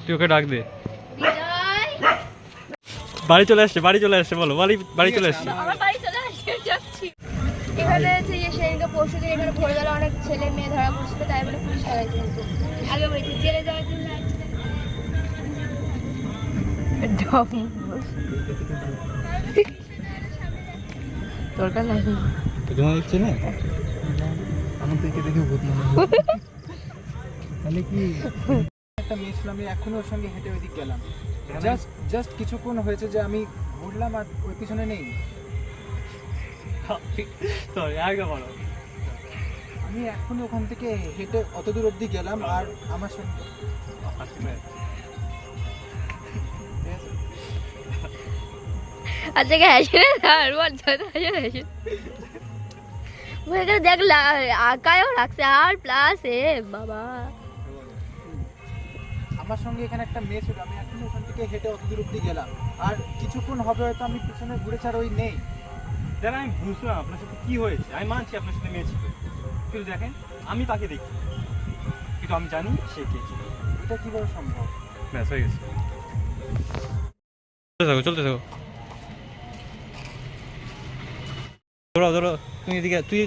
তুই ওকে ডাক দে। বাড়ি চলে আসছে, বাড়ি চলে আসছে, বলো বাড়ি চলে আসছে। আমার বাড়ি চলে আসছে, যাচ্ছি। এখানে হচ্ছে যে সেদিনকে পরশুদিন এখানে ভোরবেলা অনেক ছেলে মেয়ে ধরা পড়ছিল, তাই বলে পুলিশ লাগাইছে। কিন্তু আগে বলেছি জেলে যাওয়ার জন্য দরকার নাই। তোমার ইচ্ছে না আমার দেখে ভূত মনে হয়। তাহলে কি একটা মেয়ে ছিল, আমি এখনো ওর সঙ্গে হেঁটে ওইদিক গেলাম, জাস্ট কিছুক্ষণ হয়েছে যে আমি ঘুরলাম আর ওই পিছনে নেই। সরি, আগে বলো। আমি এখনো ওখান থেকে হেঁটে অত দূর অব্দি গেলাম আর আমার সঙ্গে আচ্ছা গেছে আর দেখ আঁকায়ও রাখছে আর প্লাস এ বাবা। আমার সঙ্গে এখানে একটা মেয়ে ছিল, আমি এখনো ওখান থেকে হেঁটে অত দূর অব্দি গেলাম আর কিছুক্ষণ হবে হয়তো আমি পিছনে ঘুরে ছাড় ওই নেই। দেখেন আমি বুঝলাম আপনার সাথে কি হয়েছে, আমি মানছি আপনার সাথে মেয়ে ছিল, কিন্তু দেখেন আমি তাকে দেখি, কিন্তু আমি জানি সে কে ছিল। এটা কিভাবে সম্ভব? ব্যাস হয়ে গেছে। চলতে থাকো। ধরো তুমি এদিকে, তুই